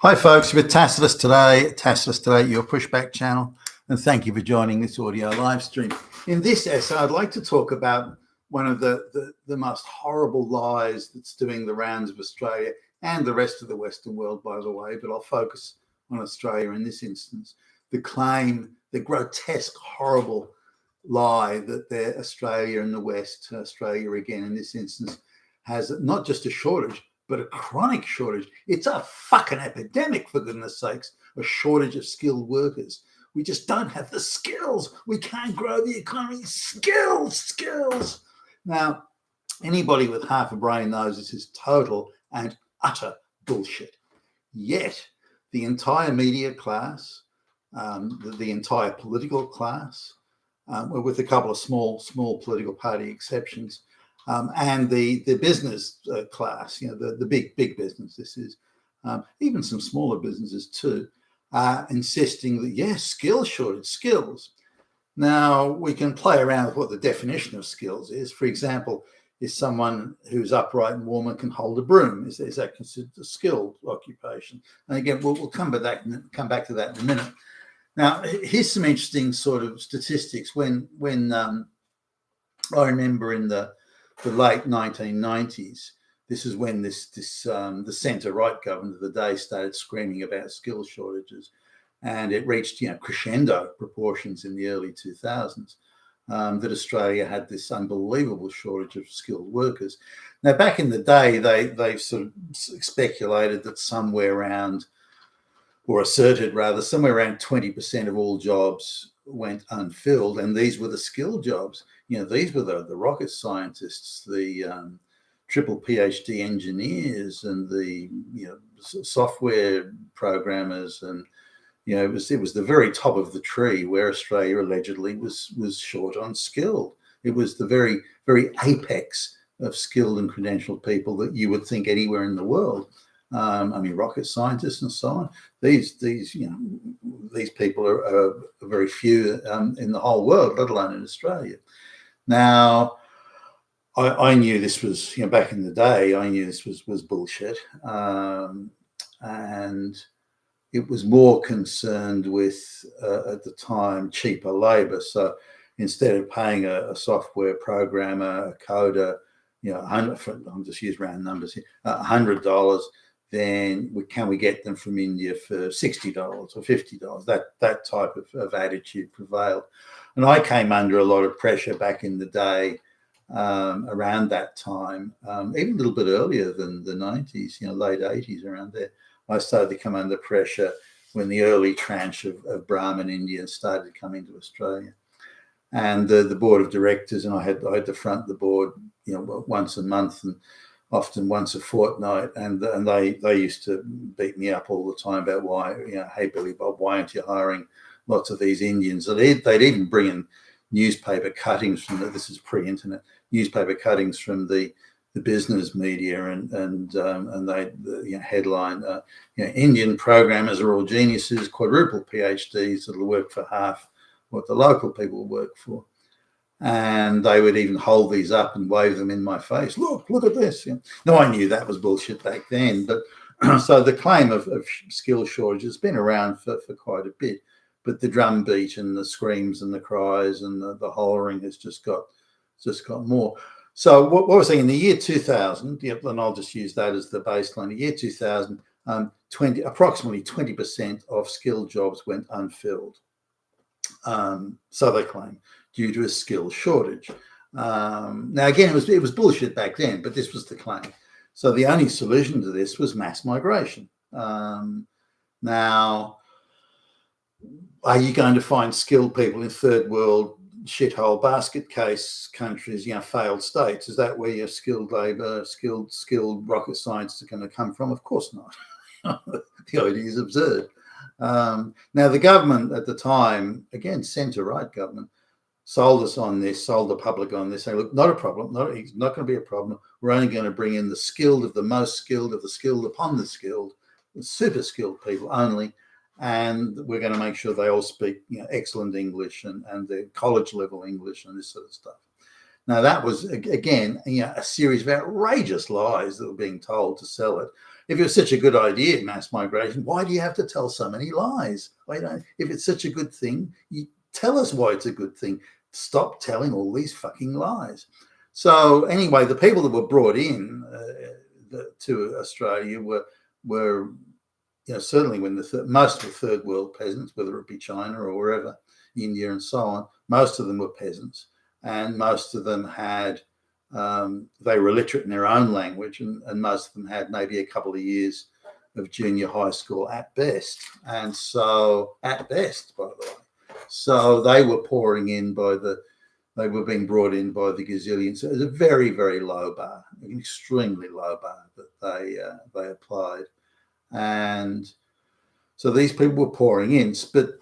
Hi folks, with Tacitus Today, your pushback channel, and thank you for joining this audio live stream. In this essay, I'd like to talk about one of the most horrible lies that's doing the rounds of Australia and the rest of the Western world, by the way, but I'll focus on Australia in this instance. The claim, the grotesque, horrible lie that Australia and the West, Australia again in this instance, has not just a shortage, but a chronic shortage. It's a fucking epidemic, for goodness sakes, a shortage of skilled workers. We just don't have the skills. We can't grow the economy. Skills. Now, anybody with half a brain knows this is total and utter bullshit. Yet, the entire media class, the entire political class, with a couple of small political party exceptions, and the business class, the big business, this is even some smaller businesses too, insisting that yes, skill shortage, skills. Now we can play around with what the definition of skills is. For example, is someone who's upright and warm and can hold a broom, is that considered a skilled occupation? And again, we'll come back to that in a minute. Now here's some interesting sort of statistics. When I remember in the late 1990s, this is when the centre-right government of the day started screaming about skill shortages, and it reached crescendo proportions in the early 2000s, that Australia had this unbelievable shortage of skilled workers. Now, back in the day, they sort of speculated that somewhere around, or asserted rather, somewhere around 20% of all jobs went unfilled, and these were the skilled jobs. These were the rocket scientists, the triple PhD engineers, and the software programmers, and it was the very top of the tree where Australia allegedly was short on skilled. It was the very apex of skilled and credentialed people that you would think anywhere in the world. Rocket scientists and so on. These people are very few in the whole world, let alone in Australia. Now, I knew this was, back in the day, I knew this was bullshit, and it was more concerned with at the time cheaper labour. So instead of paying a software programmer, a coder, I'm just use round numbers here, $100. Then can we get them from India for $60 or $50? That type of attitude prevailed. And I came under a lot of pressure back in the day, around that time, even a little bit earlier than the 90s, late 80s, around there. I started to come under pressure when the early tranche of Brahmin Indians started to come into Australia. And the board of directors, and I had to front the board, once a month and often once a fortnight, and they used to beat me up all the time about why, hey Billy Bob, why aren't you hiring lots of these Indians? And they'd even bring in newspaper cuttings from this is pre-internet, newspaper cuttings from the business media, and they headline, Indian programmers are all geniuses, quadruple PhDs that'll work for half what the local people work for. And they would even hold these up and wave them in my face. Look at this. No, I knew that was bullshit back then. But so the claim of skill shortage has been around for quite a bit. But the drumbeat and the screams and the cries and the hollering has just got more. So what was I saying, in the year 2000, and I'll just use that as the baseline, the year 2000, approximately 20% of skilled jobs went unfilled. So they claim, due to a skill shortage. Now, again, it was bullshit back then, but this was the claim. So the only solution to this was mass migration. Now, are you going to find skilled people in third world shithole basket case countries, failed states? Is that where your skilled labour, skilled rocket scientists are going to come from? Of course not. The idea is absurd. Now, the government at the time, again, centre-right government, sold us on this, sold the public on this, saying, look, not a problem, it's not going to be a problem. We're only going to bring in the skilled of the most skilled of the skilled upon the skilled, the super skilled people only, and we're going to make sure they all speak excellent English and the college level English and this sort of stuff. Now, that was, again, a series of outrageous lies that were being told to sell it. If it was such a good idea, mass migration, why do you have to tell so many lies? If it's such a good thing, you tell us why it's a good thing. Stop telling all these fucking lies. So anyway, the people that were brought in to Australia were certainly when most of the third world peasants, whether it be China or wherever, India and so on, most of them were peasants, and most of them had they were illiterate in their own language, and most of them had maybe a couple of years of junior high school at best. And so, at best, by the way, so they were pouring in they were being brought in by the gazillions. So it was a very, very low bar, an extremely low bar that they applied. And so these people were pouring in, but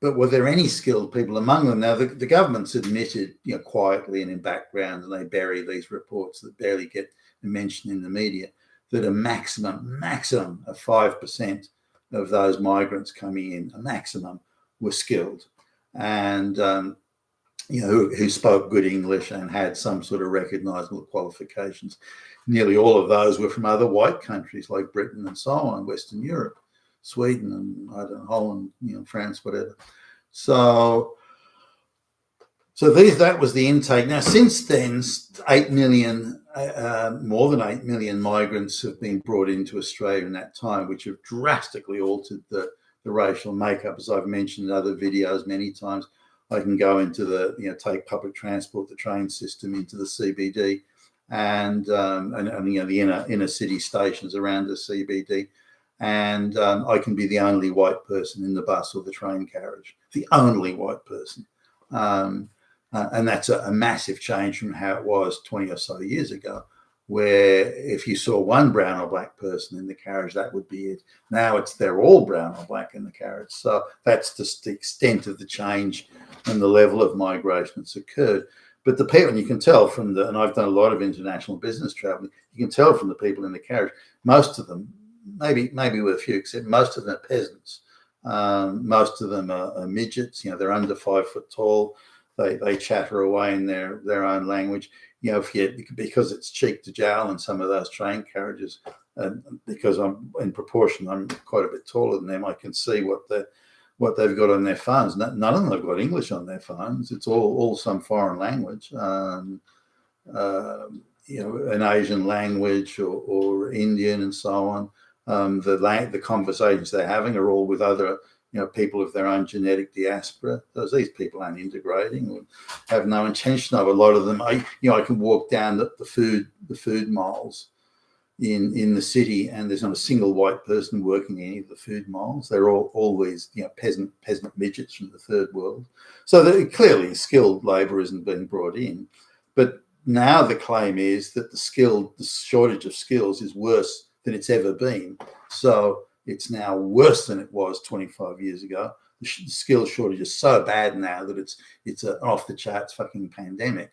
were there any skilled people among them? Now, the government's admitted, quietly and in background, and they bury these reports that barely get mentioned in the media, that a maximum of 5% of those migrants coming in, a maximum, were skilled, and who spoke good English and had some sort of recognisable qualifications. Nearly all of those were from other white countries like Britain and so on, Western Europe, Sweden, and Holland, France, whatever. So that was the intake. Now, since then, 8 million, more than 8 million migrants have been brought into Australia in that time, which have drastically altered the racial makeup, as I've mentioned in other videos many times. I can go into take public transport, the train system into the CBD, and the inner city stations around the CBD. And I can be the only white person in the bus or the train carriage, the only white person. And that's a massive change from how it was 20 or so years ago, where if you saw one brown or black person in the carriage, that would be it. Now they're all brown or black in the carriage. So that's just the extent of the change and the level of migration that's occurred. But the people, and you can tell from and I've done a lot of international business traveling, you can tell from the people in the carriage, most of them, maybe with a few except, most of them are peasants. Most of them are midgets. They're under 5 foot tall. They chatter away in their own language. Because it's cheek to jowl in some of those train carriages, because I'm quite a bit taller than them, I can see what they've got on their phones. None of them have got English on their phones. It's all some foreign language, an Asian language or Indian and so on. The conversations they're having are all with other people of their own genetic diaspora. These people aren't integrating or have no intention of. A lot of them, I can walk down the food malls in the city, and there's not a single white person working in any of the food malls. They're always peasant midgets from the third world. So clearly skilled labour isn't being brought in. But now the claim is that the shortage of skills is worse than it's ever been. So it's now worse than it was 25 years ago. The skills shortage is so bad now that it's an off the charts fucking pandemic.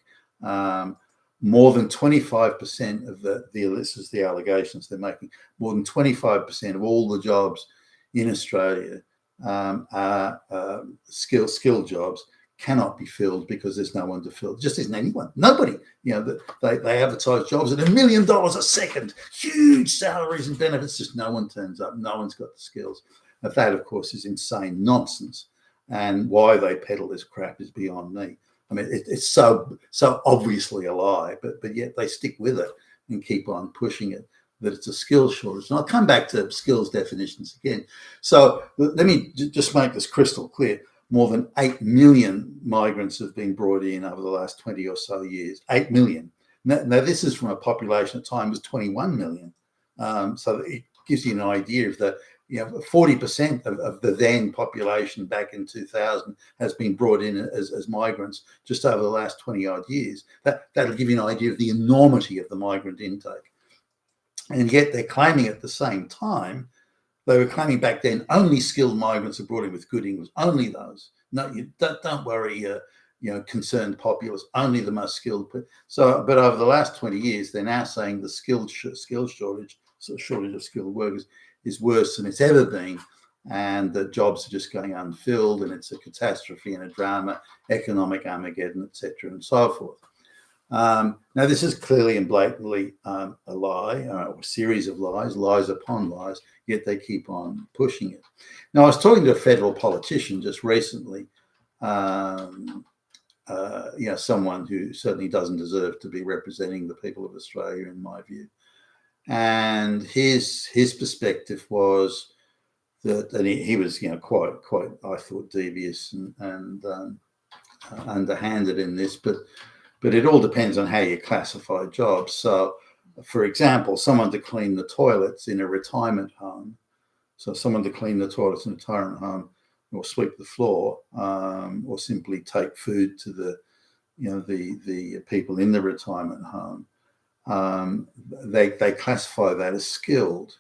More than 25% of this is the allegations they're making. More than 25% of all the jobs in Australia are skilled jobs, cannot be filled because there's no one to fill. There just isn't anyone. Nobody. They advertise jobs at $1 million a second, huge salaries and benefits. Just no one turns up. No one's got the skills. Now, that, of course, is insane nonsense. And why they peddle this crap is beyond me. I mean, it's so obviously a lie, but yet they stick with it and keep on pushing it, that it's a skills shortage. And I'll come back to skills definitions again. So let me just make this crystal clear. More than 8 million migrants have been brought in over the last 20 or so years. 8 million. Now this is from a population at the time was 21 million. So it gives you an idea of the 40% of the then population back in 2000 has been brought in as migrants just over the last 20 odd years. That'll give you an idea of the enormity of the migrant intake. And yet they're claiming at the same time, they were claiming back then only skilled migrants are brought in with good English, only those. No, you don't worry, concerned populace, only the most skilled. So, but over the last 20 years, they're now saying the skills shortage, shortage of skilled workers, is worse than it's ever been, and that jobs are just going unfilled, and it's a catastrophe and a drama, economic Armageddon, etc., and so forth. Now, this is clearly and blatantly a lie, or a series of lies, lies upon lies, yet they keep on pushing it. Now, I was talking to a federal politician just recently, someone who certainly doesn't deserve to be representing the people of Australia, in my view. And his perspective was that, and he was, quite, I thought, devious and underhanded in this, but it all depends on how you classify jobs. So, for example, someone to clean the toilets in a retirement home. So someone to clean the toilets in a retirement home, or sweep the floor, or simply take food to the people in the retirement home. They classify that as skilled.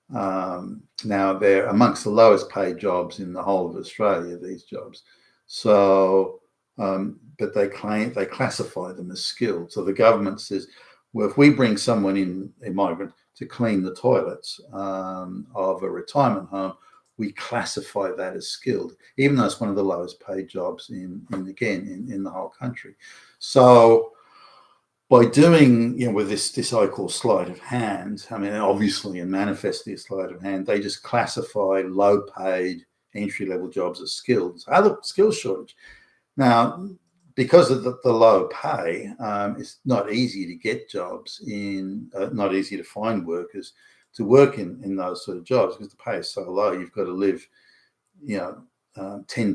Now, they're amongst the lowest paid jobs in the whole of Australia, these jobs. So, but they classify them as skilled. So the government says, well, if we bring someone in, a migrant, to clean the toilets of a retirement home, we classify that as skilled, even though it's one of the lowest paid jobs in the whole country. So by doing, with this I call sleight of hand, I mean, obviously and manifestly a sleight of hand, they just classify low paid entry-level jobs as skilled. So other skills shortage. Now, because of the low pay, it's not easy to get jobs not easy to find workers to work in those sort of jobs, because the pay is so low. You've got to live, 10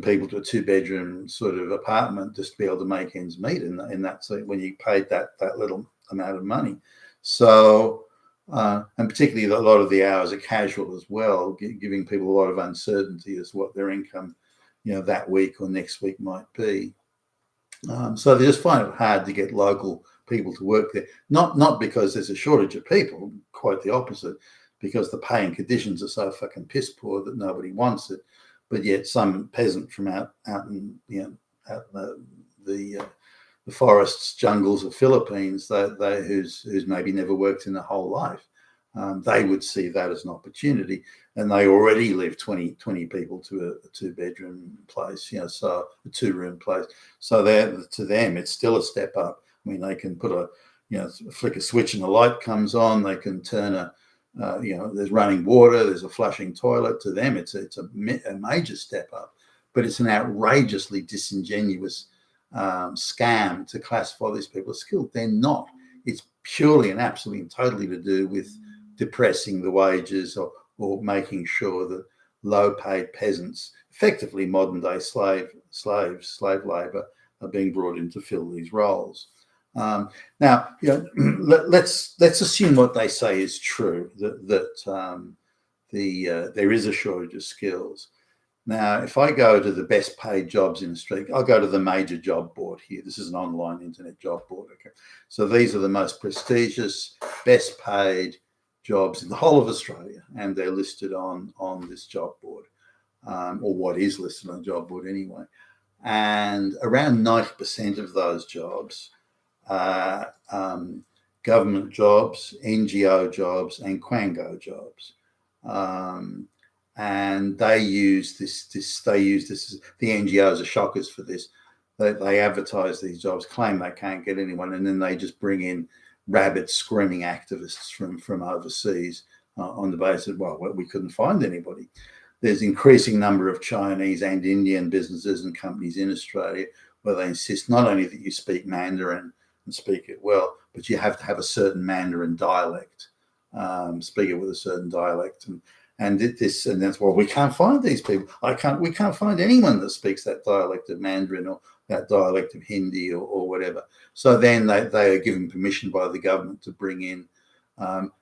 people to a 2-bedroom sort of apartment just to be able to make ends meet in that. So when you paid that little amount of money. So, and particularly a lot of the hours are casual as well, giving people a lot of uncertainty as to what their income, that week or next week might be. So they just find it hard to get local people to work there. Not because there's a shortage of people, quite the opposite, because the pay and conditions are so fucking piss poor that nobody wants it. But yet some peasant from out in the forests, jungles of Philippines, who's maybe never worked in their whole life, they would see that as an opportunity, and they already live 20 people to a 2-bedroom place, so a 2-room place. So to them, it's still a step up. I mean, they can put flick a switch and the light comes on. They can turn there's running water, there's a flushing toilet. To them, it's a major step up, but it's an outrageously disingenuous scam to classify these people as skilled. They're not. It's purely and absolutely and totally to do with depressing the wages or making sure that low-paid peasants, effectively modern-day slave labor, are being brought in to fill these roles. Now, let's assume what they say is true, that there is a shortage of skills. Now, if I go to the best paid jobs in Australia, I'll go to the major job board here. This is an online internet job board. Okay, so these are the most prestigious, best paid jobs in the whole of Australia, and they're listed on this job board, or what is listed on the job board anyway. And around 90% of those jobs are government jobs, NGO jobs, and Quango jobs. And they use this. The NGOs are shockers for this. They advertise these jobs, claim they can't get anyone, and then they just bring in rabid, screaming activists from overseas on the basis of, well, we couldn't find anybody. There's increasing number of Chinese and Indian businesses and companies in Australia where they insist not only that you speak Mandarin and speak it well, but you have to have a certain Mandarin dialect, speak it with a certain dialect, and that's why we can't find these people. We can't find anyone that speaks that dialect of Mandarin or that dialect of Hindi or whatever. So then they are given permission by the government to bring in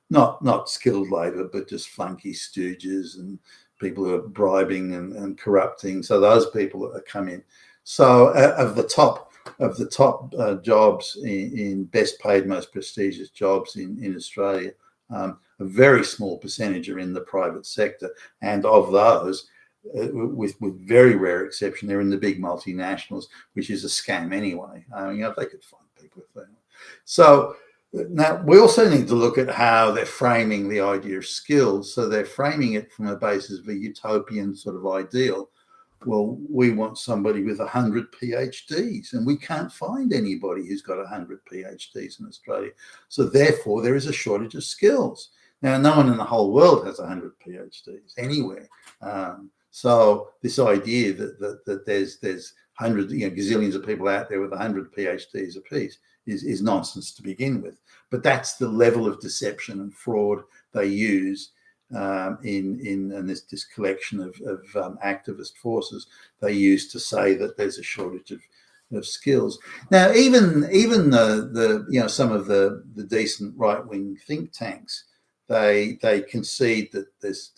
not skilled labour, but just flunky stooges and people who are bribing and corrupting. So those people that come in. So of the top jobs in best paid, most prestigious jobs in Australia, a very small percentage are in the private sector, and of those, with very rare exception, they're in the big multinationals, which is a scam anyway. They could find people if they want. So now we also need to look at how they're framing the idea of skills. So they're framing it from a basis of a utopian sort of ideal, well, we want somebody with 100 PhDs, and we can't find anybody who's got 100 PhDs in Australia. So therefore, there is a shortage of skills. Now, no one in the whole world has 100 PhDs anywhere. So this idea that there's hundreds, gazillions of people out there with 100 PhDs apiece is nonsense to begin with. But that's the level of deception and fraud they use in this collection of activist forces they use to say that there's a shortage of skills. Now, even the some of the decent right-wing think tanks, they concede that there's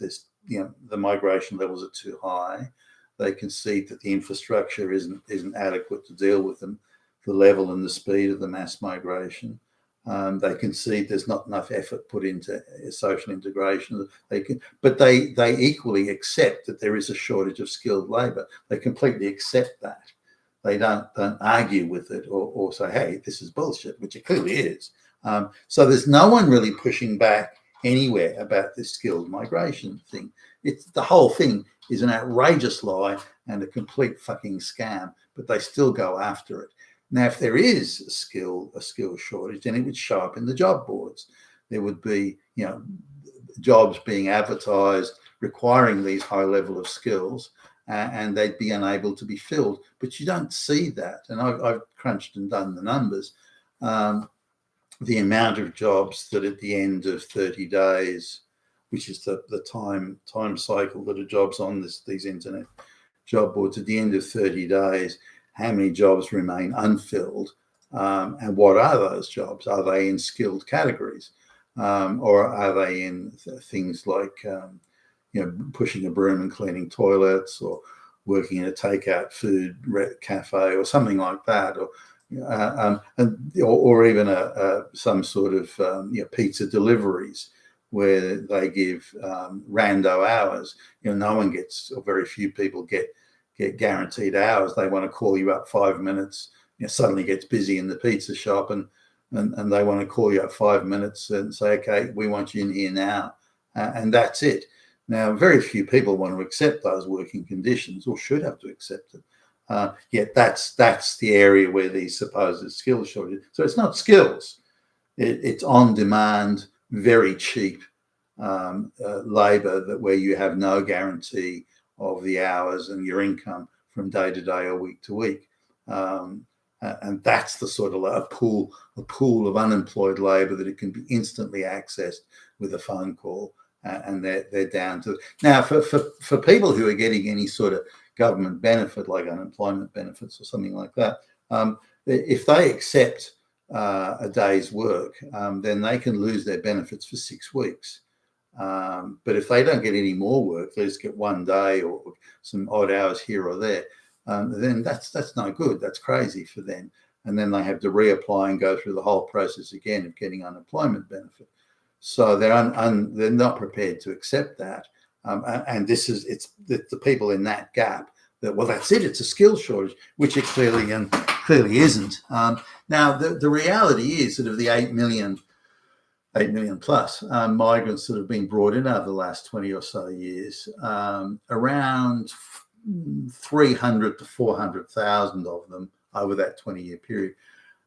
the migration levels are too high. They concede that the infrastructure isn't adequate to deal with them, the level and the speed of the mass migration. They concede there's not enough effort put into social integration. But they equally accept that there is a shortage of skilled labour. They completely accept that. They don't argue with it or say, hey, this is bullshit, which it clearly is. So there's no one really pushing back anywhere about this skilled migration thing. The whole thing is an outrageous lie and a complete fucking scam, but they still go after it. Now, if there is a skill shortage, then it would show up in the job boards. There would be, jobs being advertised requiring these high level of skills, and they'd be unable to be filled. But you don't see that. And I've crunched and done the numbers. The amount of jobs that at the end of 30 days, which is the time cycle that a job's on these internet job boards, at the end of 30 days, how many jobs remain unfilled, and what are those jobs? Are they in skilled categories, or are they in things like pushing a broom and cleaning toilets, or working in a takeout food cafe or something like that, or even some sort of pizza deliveries where they give rando hours. No one gets, or very few people get guaranteed hours. They want to call you up 5 minutes. Suddenly gets busy in the pizza shop, and they want to call you up 5 minutes and say, okay, we want you in here now, and that's it. Now, very few people want to accept those working conditions, or should have to accept it. Yet that's the area where these supposed skills shortages. So it's not skills. It's on demand, very cheap labour where you have no guarantee of the hours and your income from day to day or week to week, and that's the sort of a pool of unemployed labour that it can be instantly accessed with a phone call, and they're down to now for people who are getting any sort of government benefit like unemployment benefits or something like that. If they accept a day's work, then they can lose their benefits for 6 weeks. But if they don't get any more work, they just get 1 day or some odd hours here or there, then that's no good. That's crazy for them. And then they have to reapply and go through the whole process again of getting unemployment benefit. So they're not prepared to accept that. And it's the people in that gap that, well, that's it. It's a skills shortage, which it clearly isn't. Now, the reality is that of the 8 million plus migrants that have been brought in over the last 20 or so years, around 300 to 400,000 of them over that 20-year period,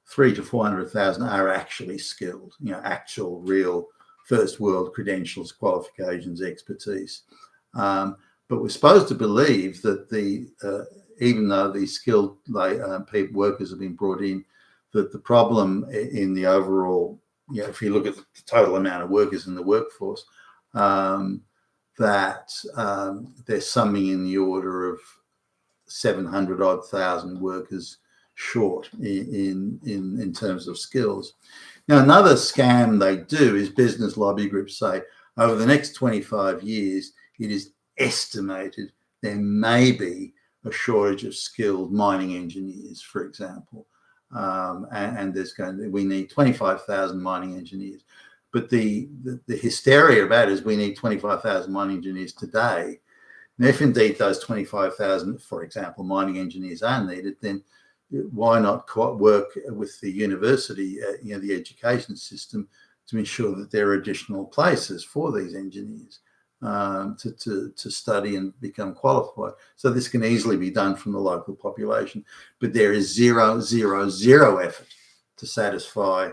300 to 400,000 are actually skilled, actual real first world credentials, qualifications, expertise. But we're supposed to believe that even though these skilled workers have been brought in, that the problem in the overall, if you look at the total amount of workers in the workforce, that there's something in the order of 700,000 workers short in terms of skills. Now, another scam they do is business lobby groups say over the next 25 years, it is estimated there may be a shortage of skilled mining engineers, for example. And we need 25,000 mining engineers. But the hysteria about it is we need 25,000 mining engineers today. And if indeed those 25,000, for example, mining engineers are needed, then why not work with the university, the education system, to ensure that there are additional places for these engineers? to study and become qualified. So this can easily be done from the local population, but there is zero effort to satisfy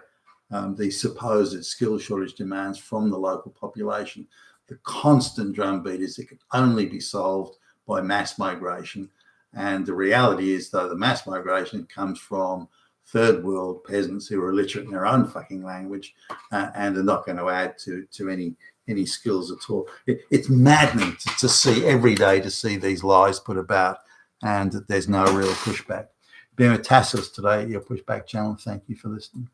these supposed skill shortage demands from the local population. The constant drumbeat is it can only be solved by mass migration. And the reality is, though, the mass migration comes from third world peasants who are illiterate in their own fucking language and are not going to add to any skills at all. It's maddening to see every day, to see these lies put about and that there's no real pushback. Being with Tassos today, your pushback channel. Thank you for listening.